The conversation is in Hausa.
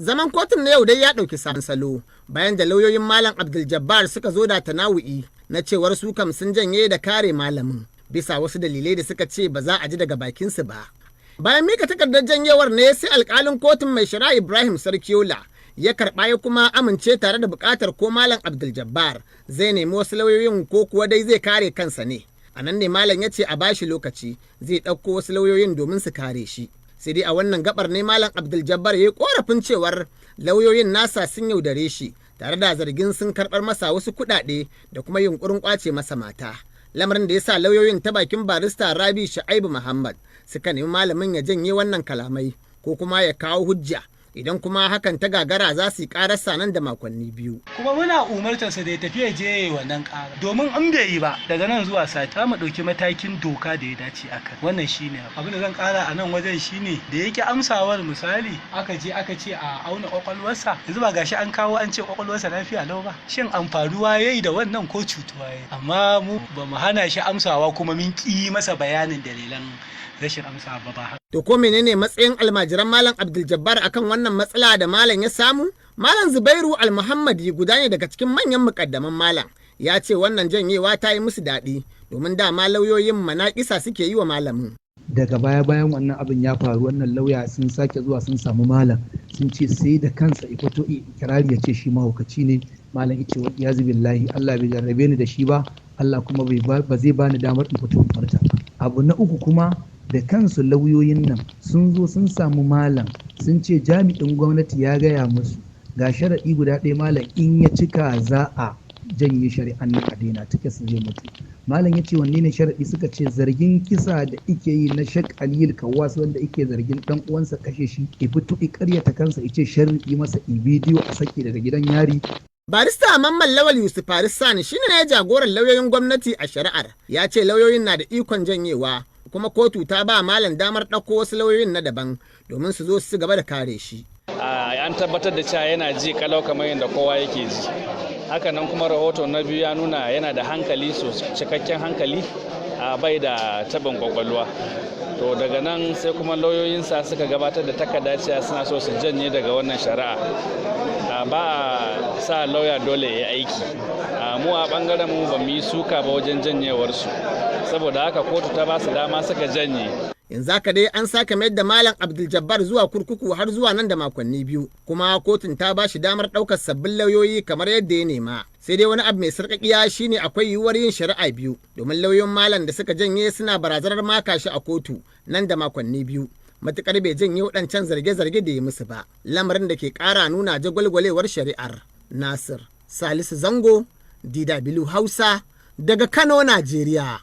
Zaman kotun na yau dai ya ɗauki sabon salo bayan da lauyoyin Malam Abdul Jabbar suka zo da tanawu'i na cewar su kam sun janye da kare malamin bisa wasu dalilai da suka ce ba za a ji daga bakinsu ba. Bayan mika takardar janyewar ne sai alkalin kotun mai shari'a Ibrahim Sarkiola ya karɓa ya kuma amince tare da buƙatar ko Malam Abdul Jabbar zai nemi wasu lauyoyin ko kuwa dai zai kare kansa ne. A nan ne Malam ya ce a bashi lokaci zai ɗauko wasu lauyoyin domin su kare shi. Sai dai a wannan gabar ne Malam Abdul Jabbar ya yi korafin cewar lauyoyin nasa sun yaudare shi tare da zargin sun karɓar masa wasu kuɗaɗe da kuma yunkurin ƙwace masa mata. Lamarin da ya sa lauyoyin ta bakin barista Rabi Shu'aibu Muhammad suka nemi malamin ya janye wannan kalamai ko kuma ya kawo hujja. Idan kuma hakan ta gagara za su yi ƙararsa nan da makonni 2. Kuma muna umartarsa da ya tafi ya je wannan ƙara. Domin in bai yi ba daga nan zuwa sati za mu ɗauki matakin doka da ya dace akan. Wannan shine abin da zan ƙara a nan wajen shine da yake amsawar misali aka je aka ce a auna ƙwaƙwalwarsa yanzu ba gashi an kawo an ce ƙwaƙwalwarsa lafiya lau ba. Shin amfaruwa yayi da wannan ko cutuwa yayi? Amma mu ba mu hana shi amsawa kuma mun ƙi masa bayanin dalilan rashin amsa ba. To ko menene matsayin almajiran Malam Abdul Jabbar akan wannan matsala da Malam ya samu? Malam Zubairu Al-Muhammadi guda ne daga cikin manyan mukaddaman Malam. Ya ce wannan janyewa ta yi musu daɗi domin dama lauyoyin manaƙisa suke yi wa malamin. Daga baya-bayan wannan abin ya faru wannan lauya sun sake zuwa sun samu Malam sun ce sai da kansa ifito ikirari ya ce shi mahaukaci ne. Malam ya ce wa iyazu billahi Allah bai jarrabe ni da shi ba, Allah kuma ba zai bani damar in fito farta. Abu na uku kuma da kansu lauyoyin nan sun zo sun samu Malam sun ce jami'in gwamnati ya gaya musu ga sharaɗi guda ɗaya Malam in ya cika za a janye shari'an nan a daina take su zai mutu. Malam ya ce wanne ne sharaɗi suka ce zargin kisa da ike yi na Sheikh Aliyu Kawwas wanda ike zargin ɗan uwansa kashe shi ya fito ya karyata kansa ya ce sharri masa bidiyo a sake daga gidan yari. Barista Mamman Lawal Yusuf Farisani shine ne jagoran lauyoyin gwamnati a shari'ar. Ya ce lauyoyin na da ikon janyewa kuma kotu ta ba Malam damar ɗauko wasu lauyoyin na daban domin su zo su gaba da kare shi. An tabbatar da cewa yana ji kalau kamar yadda kowa yake ji. Hakanan kuma rahoto na biyu ya nuna yana da hankali cikakken hankali bai da tabin kwakwalwa. To daga nan sai kuma lauyoyinsa suka gabatar da takarda cewa suna so su janye daga wannan shari'a. Ba sa lauya dole ya aiki. Mu a bangaren mu ba mu yi suka ba wajen janyewarsu. Saboda haka kotu ta ba su dama suka janye. Yanzu haka dai an sake mayar da Malam Abdul Jabbar zuwa kurkuku har zuwa nan da makonni 2 kuma kotun ta ba shi damar ɗaukar sabbin lauyoyi kamar yadda ya nema. Sai dai wani abu mai sarƙaƙiya shine akwai yiwuwar yin shari'a 2 domin lauyoyin Malam da suka janye suna barazanar maka shi a kotu nan da makonni 2 matukar bai janye waɗancan zarge-zarge da ya musu ba, lamarin da ke ƙara nuna jagwalgwalewar shari'ar. Nasir Salisu Zango, DW Hausa daga Kano, Najeriya.